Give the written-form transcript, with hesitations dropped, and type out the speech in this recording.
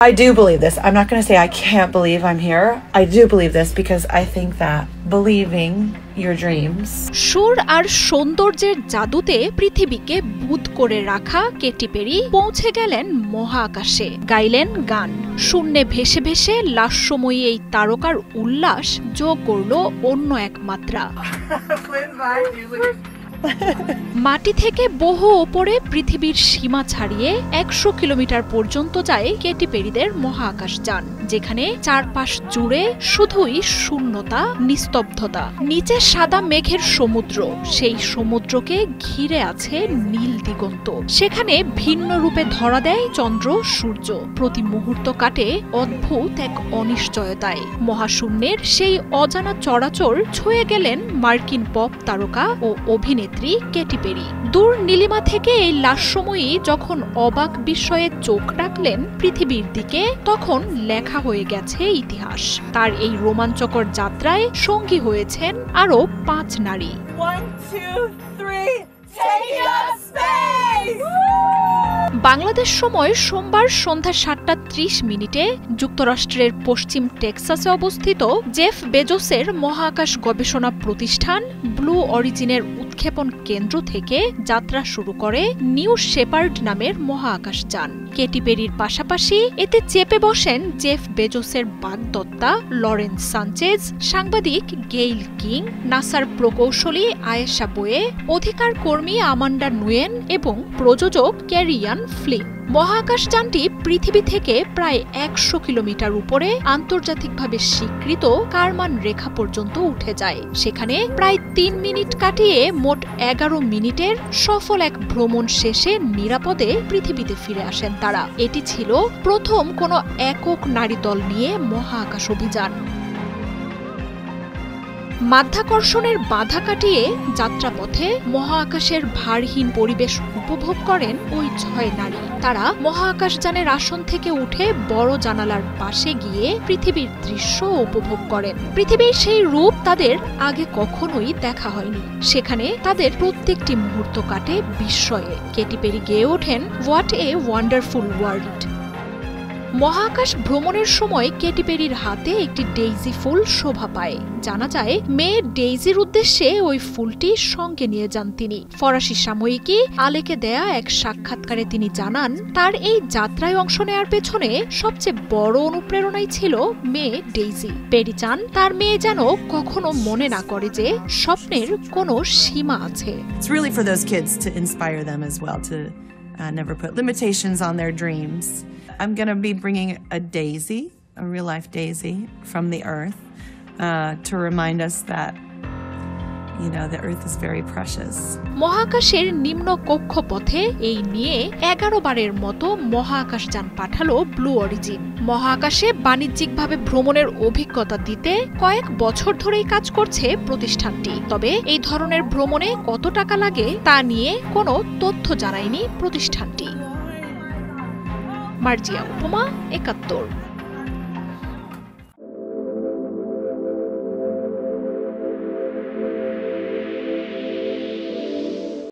I do believe this. I'm not going to say I can't believe I'm here. I do believe this because I think that believing your dreams. সুর আর সৌন্দর্যের জাদুতে পৃথিবীকে বুঁদ করে রাখা Katie peri পৌঁছে গেলেন মহাকাশে, গাইলেন গান। শূন্যে ভেসে ভেসে লাস্যময়ী এই তারকার উল্লাস যোগ করল অন্য এক মাত্রা। মাটি থেকে বহু ওপরে পৃথিবীর সীমা ছাড়িয়ে 100 কিলোমিটার পর্যন্ত যায় কেটি পেরিদের মহাকাশযান, যেখানে চারপাশ জুড়ে শুধুই শূন্যতা, নিস্তব্ধতা। নিচে সাদা মেঘের সমুদ্র, সেই সমুদ্রকে ঘিরে আছে নীল দিগন্ত। সেখানে ভিন্ন রূপে ধরা দেয় চন্দ্র সূর্য, প্রতি মুহূর্ত কাটে অদ্ভুত এক অনিশ্চয়তায়। মহাশূন্যের সেই অজানা চরাচর ছুঁয়ে গেলেন মার্কিন পপ তারকা ও অভিনেত্রী কেটি পেরি। দূর নীলিমা থেকে এই লাস্যময়ী যখন অবাক বিস্ময়ে চোখ রাখলেন পৃথিবীর দিকে, তখন লেখা হয়ে গেছে ইতিহাস। তার এই রোমাঞ্চকর যাত্রায় সঙ্গী হয়েছেন আরো 5 নারী। 1, 2, 3, take up space! বাংলাদেশ সময় সোমবার সন্ধ্যা 7:30 যুক্তরাষ্ট্রের পশ্চিম টেক্সাসে অবস্থিত জেফ বেজোসের মহাকাশ গবেষণা প্রতিষ্ঠান ব্লু অরিজিনের উৎক্ষেপণ কেন্দ্র থেকে যাত্রা শুরু করে নিউ শেপার্ড নামের মহাকাশযান। কেটি পেরির পাশাপাশি এতে চেপে বসেন জেফ বেজোসের বাগদত্তা লরেন সানচেজ, সাংবাদিক গেইল কিং, নাসার প্রকৌশলী আয়েশা বোয়ে, অধিকার কর্মী আমান্ডা নুয়েন এবং প্রযোজক ক্যারিয়ান ফ্লিন। মহাকাশযানটি পৃথিবী থেকে প্রায় 100 কিলোমিটার উপরে আন্তর্জাতিকভাবে স্বীকৃত কারমান রেখা পর্যন্ত উঠে যায়। সেখানে প্রায় 3 মিনিট কাটিয়ে মোট 11 মিনিটের সফল এক ভ্রমণ শেষে নিরাপদে পৃথিবীতে ফিরে আসেন তারা। এটি ছিল প্রথম কোনো একক নারী দল নিয়ে মহাকাশ অভিযান। মাধ্যাকর্ষণের বাধা কাটিয়ে যাত্রাপথে মহাকাশের ভারহীন পরিবেশ উপভোগ করেন ওই 6 নারী। তারা মহাকাশযানের আসন থেকে উঠে বড় জানালার পাশে গিয়ে পৃথিবীর দৃশ্য উপভোগ করেন। পৃথিবীর সেই রূপ তাদের আগে কখনোই দেখা হয়নি। সেখানে তাদের প্রত্যেকটি মুহূর্ত কাটে বিস্ময়ে। কেটি পেরি গেয়ে ওঠেন হোয়াট এ ওয়ান্ডারফুল ওয়ার্ল্ড। মহাকাশ ভ্রমণের সময় কেটি পেরির হাতে একটি ডেইজি ফুল শোভা পায়। জানা যায় মেয়ে ডেইজির উদ্দেশ্যে ওই ফুলটি সঙ্গে নিয়ে যান তিনি। ফরাসি সাময়িকী আলেকে দেয়া এক সাক্ষাৎকারে তিনি জানান, তার এই যাত্রায় অংশ নেওয়ার পেছনে সবচেয়ে বড় অনুপ্রেরণাই ছিল মেয়ে ডেইজি। পেরি চান তার মেয়ে যেন কখনো মনে না করে যে স্বপ্নের কোনো সীমা আছে। It's really for those kids to inspire them as well, to never put limitations on their dreams. I'm going to be bringing a daisy, a real-life daisy from the Earth to remind us that, you know, the Earth is very precious. মহাকাশের নিম্ন কক্ষপথে এই নিয়ে 11 বারের মতো মহাকাশযান পাঠালো blue origin. মহাকাশে বাণিজ্যিকভাবে ভ্রমণের অভিজ্ঞতা দিতে কয়েক বছর ধরেই কাজ করছে প্রতিষ্ঠানটি। তবে এই ধরনের ভ্রমণে কত টাকা লাগে তা নিয়ে কোনো তথ্য জানায়নি প্রতিষ্ঠানটি। মার্জিয়া উপমা, 71।